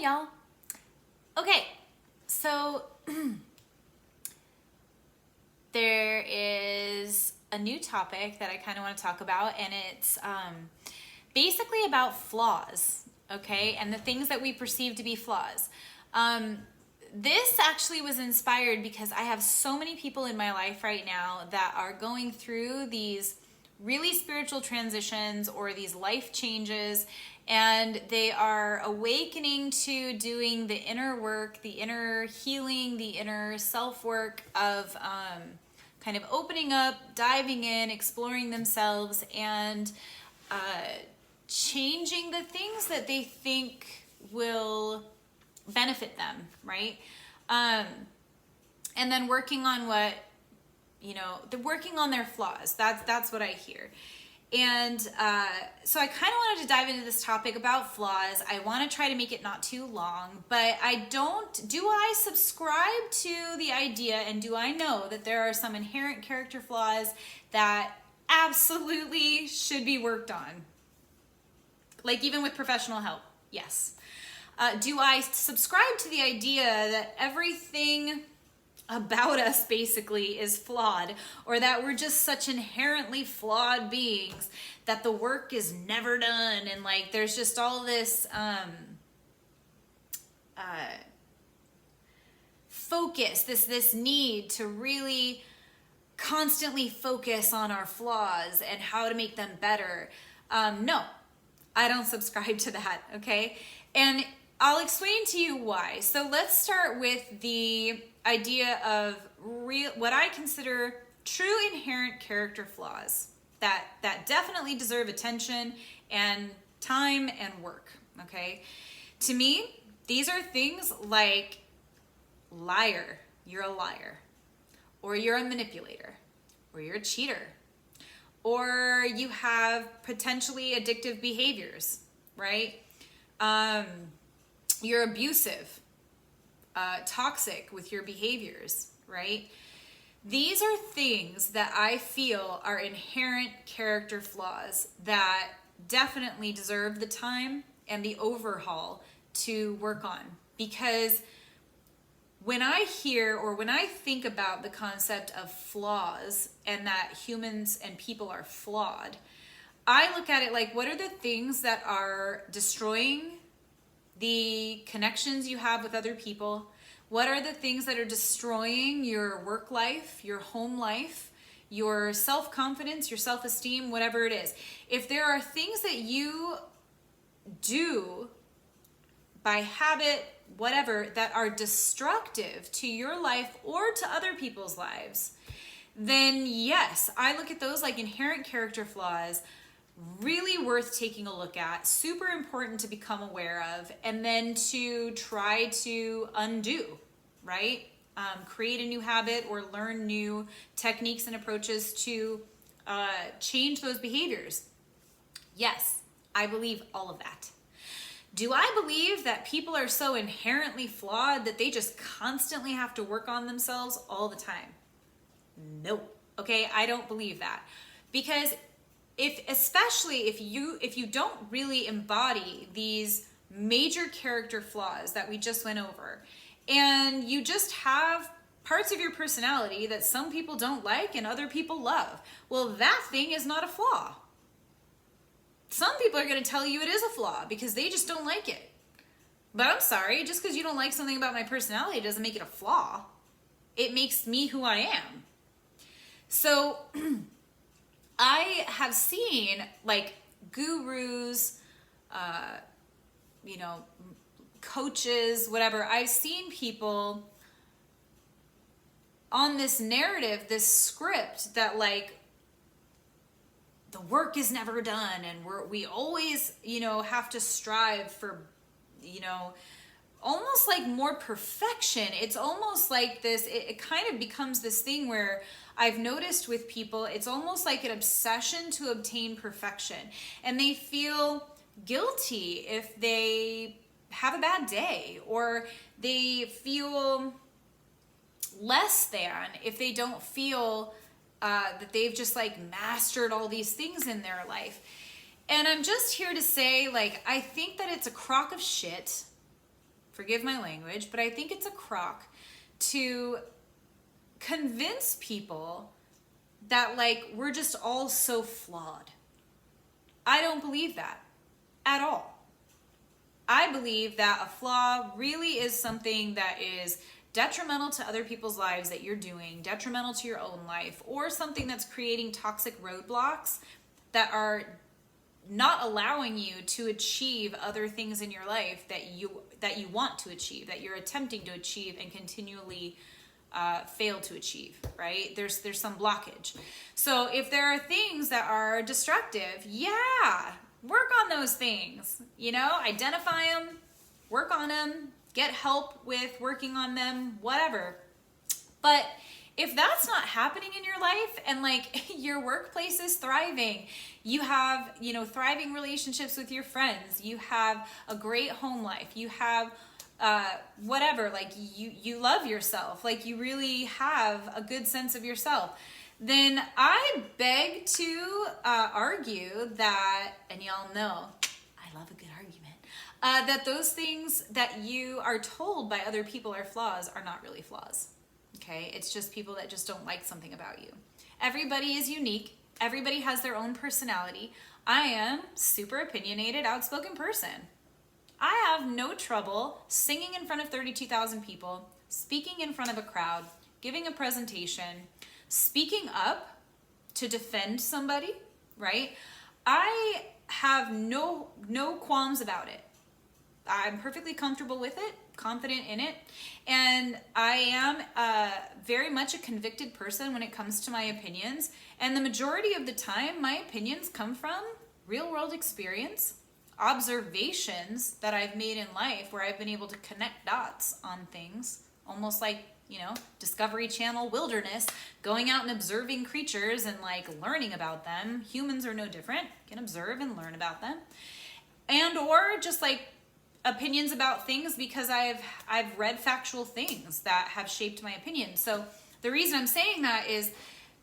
y'all. Okay, so there is a new topic that I kind of want to talk about, and it's basically about flaws, okay, and the things that we perceive to be flaws. This actually was inspired because I have so many people in my life right now that are going through these really spiritual transitions or these life changes, and they are awakening to doing the inner work, the inner healing, the inner self-work of kind of opening up, diving in, exploring themselves, and changing the things that they think will benefit them, right? And then working on they're working on their flaws. That's what I hear. And so I kind of wanted to dive into this topic about flaws. I want to try to make it not too long, but do I subscribe to the idea, and do I know that there are some inherent character flaws that absolutely should be worked on? Like even with professional help, yes. Do I subscribe to the idea that everything about us basically is flawed, or that we're just such inherently flawed beings that the work is never done, and like there's just all this focus, this need to really constantly focus on our flaws and how to make them better? No, I don't subscribe to that, okay? And I'll explain to you why. So let's start with the idea of what I consider true inherent character flaws that definitely deserve attention and time and work, okay? To me, these are things like liar, you're a liar, or you're a manipulator, or you're a cheater, or you have potentially addictive behaviors, right? You're abusive, toxic with your behaviors, right? These are things that I feel are inherent character flaws that definitely deserve the time and the overhaul to work on. Because when I hear or when I think about the concept of flaws and that humans and people are flawed, I look at it like, what are the things that are destroying the connections you have with other people? What are the things that are destroying your work life, your home life, your self-confidence, your self-esteem, whatever it is? If there are things that you do by habit, whatever, that are destructive to your life or to other people's lives, then yes, I look at those like inherent character flaws, really worth taking a look at, super important to become aware of, and then to try to undo, right? Create a new habit or learn new techniques and approaches to change those behaviors. Yes, I believe all of that. Do I believe that people are so inherently flawed that they just constantly have to work on themselves all the time? No. Okay, I don't believe that. Because especially if you don't really embody these major character flaws that we just went over, and you just have parts of your personality that some people don't like and other people love, well, that thing is not a flaw. Some people are going to tell you it is a flaw because they just don't like it. But I'm sorry, just because you don't like something about my personality doesn't make it a flaw. It makes me who I am. So I have seen like gurus, coaches, whatever. I've seen people on this narrative, this script that like the work is never done, and we always, have to strive for, almost like more perfection. It's almost like this, it kind of becomes this thing where I've noticed with people, it's almost like an obsession to obtain perfection. And they feel guilty if they have a bad day, or they feel less than if they don't feel that they've just like mastered all these things in their life. And I'm just here to say, like, I think that it's a crock of shit. forgive my language, but I think it's a crock to convince people that like we're just all so flawed. I don't believe that at all. I believe that a flaw really is something that is detrimental to other people's lives that you're doing, detrimental to your own life, or something that's creating toxic roadblocks that are not allowing you to achieve other things in your life that you want to achieve, that you're attempting to achieve and continually fail to achieve, right? There's some blockage. So if there are things that are destructive, yeah, work on those things, identify them, work on them, get help with working on them, whatever. But if that's not happening in your life and like your workplace is thriving, you have, thriving relationships with your friends, you have a great home life, you have whatever, like you love yourself, like you really have a good sense of yourself, then I beg to argue that, and y'all know, I love a good argument, that those things that you are told by other people are flaws are not really flaws. Okay, it's just people that just don't like something about you. Everybody is unique. Everybody has their own personality. I am super opinionated, outspoken person. I have no trouble singing in front of 32,000 people, speaking in front of a crowd, giving a presentation, speaking up to defend somebody, right? I have no qualms about it. I'm perfectly comfortable with it, confident in it, and I am very much a convicted person when it comes to my opinions, and the majority of the time my opinions come from real world experience, observations that I've made in life where I've been able to connect dots on things, almost like, Discovery Channel wilderness, going out and observing creatures and like learning about them. Humans are no different, can observe and learn about them. And or just like opinions about things because I've read factual things that have shaped my opinion. So the reason I'm saying that is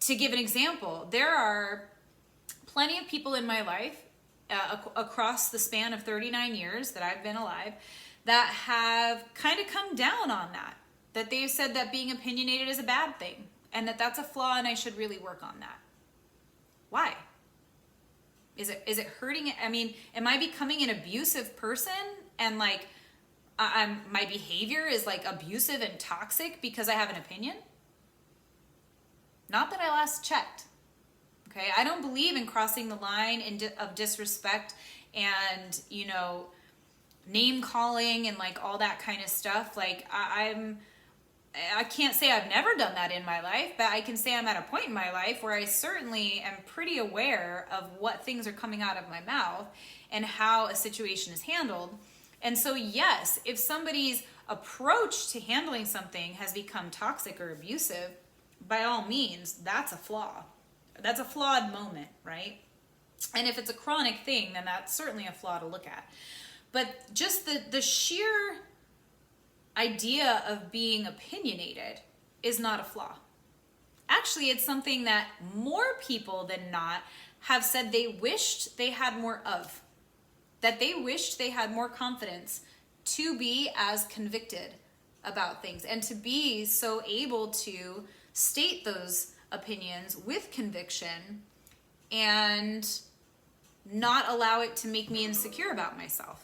to give an example. There are plenty of people in my life across the span of 39 years that I've been alive that have kind of come down on that they've said that being opinionated is a bad thing and that that's a flaw and I should really work on that. Why? Is it hurting? I mean, am I becoming an abusive person and like my behavior is like abusive and toxic because I have an opinion? Not that I last checked. Okay, I don't believe in crossing the line of disrespect and name calling and like all that kind of stuff. Like I can't say I've never done that in my life, but I can say I'm at a point in my life where I certainly am pretty aware of what things are coming out of my mouth and how a situation is handled. And so yes, if somebody's approach to handling something has become toxic or abusive, by all means, that's a flaw. That's a flawed moment, right? And if it's a chronic thing, then that's certainly a flaw to look at. But just the sheer idea of being opinionated is not a flaw. Actually, it's something that more people than not have said they wished they had more of, that they wished they had more confidence to be as convicted about things and to be so able to state those opinions with conviction and not allow it to make me insecure about myself.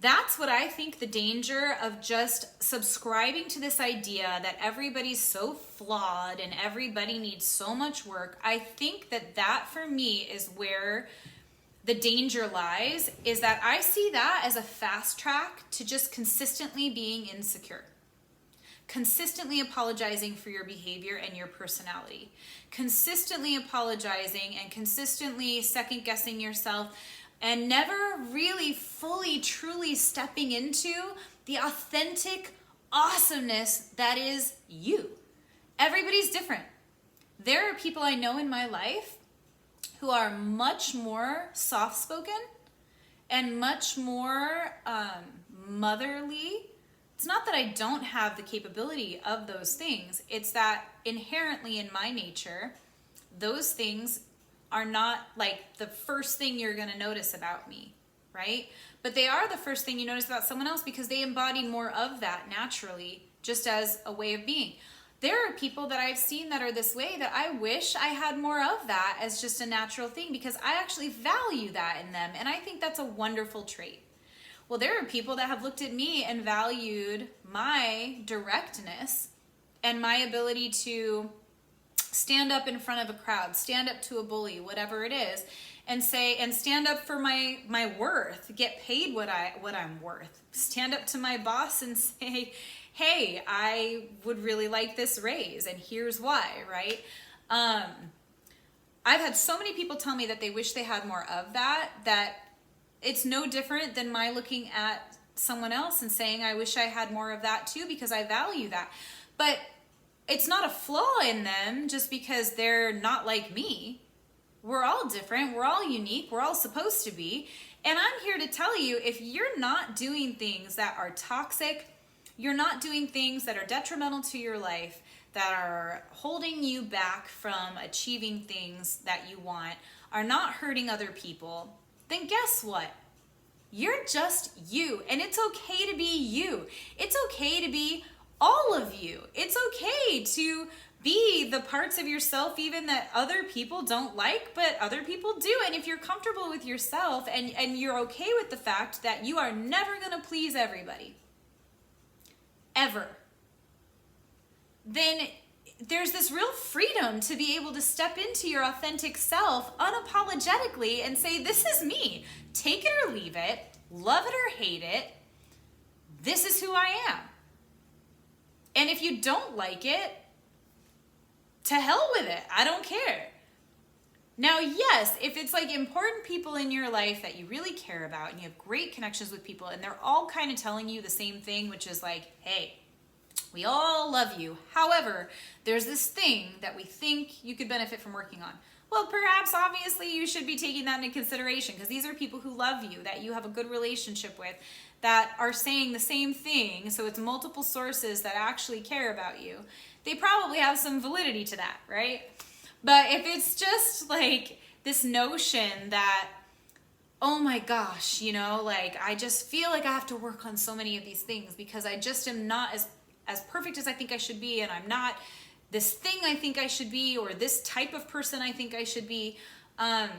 That's what I think the danger of just subscribing to this idea that everybody's so flawed and everybody needs so much work. I think that for me is where the danger lies, is that I see that as a fast track to just consistently being insecure. Consistently apologizing for your behavior and your personality. Consistently apologizing and consistently second guessing yourself and never really fully, truly stepping into the authentic awesomeness that is you. Everybody's different. There are people I know in my life who are much more soft-spoken and much more motherly. It's not that I don't have the capability of those things. It's that inherently in my nature, those things are not like the first thing you're going to notice about me. right? But they are the first thing you notice about someone else because they embody more of that naturally, just as a way of being. There are people that I've seen that are this way that I wish I had more of that as just a natural thing because I actually value that in them. And I think that's a wonderful trait. Well, there are people that have looked at me and valued my directness and my ability to stand up in front of a crowd, stand up to a bully, whatever it is, and stand up for my worth, get paid what I'm worth. Stand up to my boss and say, hey, I would really like this raise, and here's why, right? I've had so many people tell me that they wish they had more of that it's no different than my looking at someone else and saying, I wish I had more of that too, because I value that. But it's not a flaw in them just because they're not like me. We're all different. We're all unique. We're all supposed to be. And I'm here to tell you, if you're not doing things that are toxic, you're not doing things that are detrimental to your life, that are holding you back from achieving things that you want, are not hurting other people, then guess what? You're just you. And it's okay to be you. It's okay to be all of you. It's okay to be the parts of yourself even that other people don't like, but other people do. And if you're comfortable with yourself and you're okay with the fact that you are never going to please everybody, ever, then there's this real freedom to be able to step into your authentic self unapologetically and say, this is me. Take it or leave it, love it or hate it. This is who I am. And if you don't like it, to hell with it. I don't care. Now, yes, if it's like important people in your life that you really care about and you have great connections with people and they're all kind of telling you the same thing, which is like, hey, we all love you. However, there's this thing that we think you could benefit from working on. Well, perhaps obviously you should be taking that into consideration because these are people who love you, that you have a good relationship with, that are saying the same thing. So it's multiple sources that actually care about you. They probably have some validity to that, right? But if it's just like this notion that, oh my gosh, you know, like I just feel like I have to work on so many of these things because I just am not as perfect as I think I should be, and I'm not this thing I think I should be, or this type of person I think I should be, then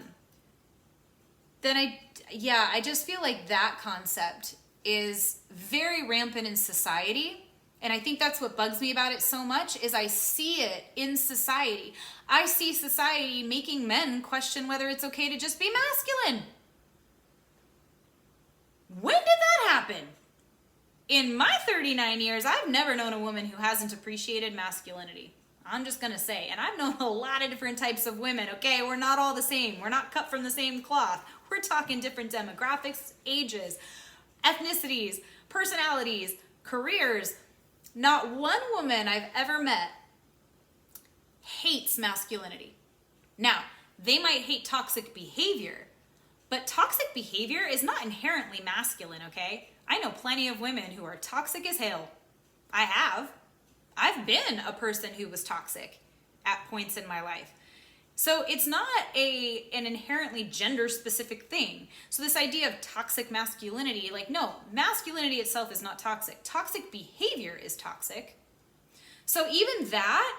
I just feel like that concept is very rampant in society. And I think that's what bugs me about it so much is I see it in society. I see society making men question whether it's okay to just be masculine. When did that happen? In my 39 years, I've never known a woman who hasn't appreciated masculinity. I'm just going to say. And I've known a lot of different types of women. Okay, we're not all the same. We're not cut from the same cloth. We're talking different demographics, ages, ethnicities, personalities, careers. Not one woman I've ever met hates masculinity. Now, they might hate toxic behavior, but toxic behavior is not inherently masculine, okay? I know plenty of women who are toxic as hell. I've been a person who was toxic at points in my life. So it's not an inherently gender-specific thing. So this idea of toxic masculinity, like, no, masculinity itself is not toxic. Toxic behavior is toxic. So even that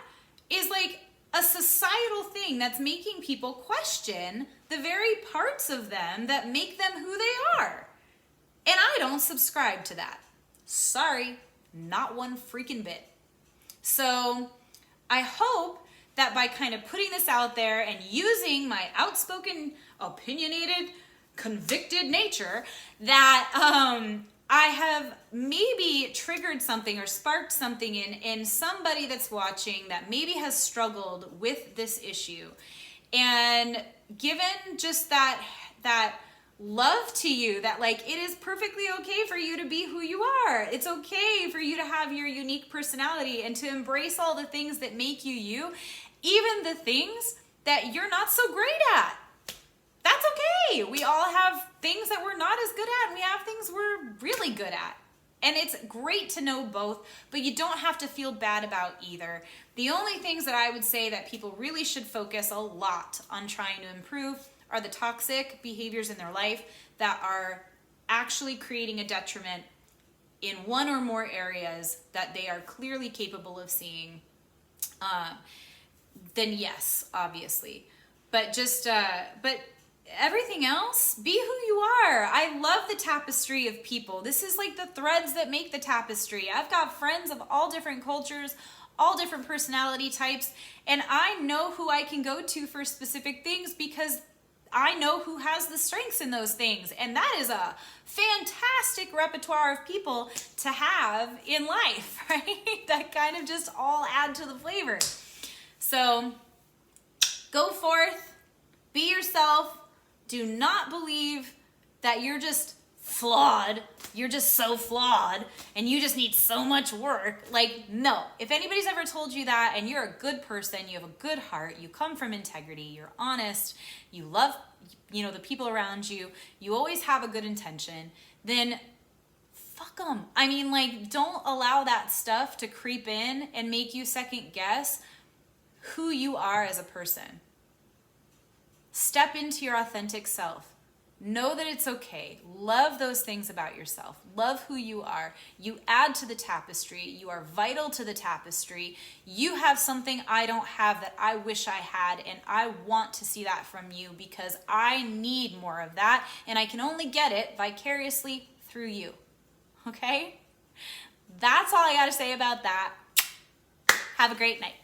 is like a societal thing that's making people question the very parts of them that make them who they are. And I don't subscribe to that. Sorry, not one freaking bit. So I hope that by kind of putting this out there and using my outspoken, opinionated, convicted nature, that I have maybe triggered something or sparked something in somebody that's watching that maybe has struggled with this issue. And given just that love to you, that like it is perfectly okay for you to be who you are. It's okay for you to have your unique personality and to embrace all the things that make you you, even the things that you're not so great at. That's okay. We all have things that we're not as good at, and we have things we're really good at. And it's great to know both, but you don't have to feel bad about either. The only things that I would say that people really should focus a lot on trying to improve are the toxic behaviors in their life that are actually creating a detriment in one or more areas that they are clearly capable of seeing, then yes, obviously. But but everything else, be who you are. I love the tapestry of people. This is like the threads that make the tapestry. I've got friends of all different cultures, all different personality types, and I know who I can go to for specific things because I know who has the strengths in those things. And that is a fantastic repertoire of people to have in life, right? That kind of just all add to the flavor. So go forth, be yourself. Do not believe that you're just flawed. You're just so flawed and you just need so much work. Like, no. If anybody's ever told you that and you're a good person, you have a good heart, you come from integrity, you're honest, you love, the people around you, you always have a good intention, then fuck them. I mean, like, don't allow that stuff to creep in and make you second guess who you are as a person. Step into your authentic self. Know that it's okay. Love those things about yourself. Love who you are. You add to the tapestry. You are vital to the tapestry. You have something I don't have that I wish I had, and I want to see that from you because I need more of that, and I can only get it vicariously through you. Okay? That's all I got to say about that. Have a great night.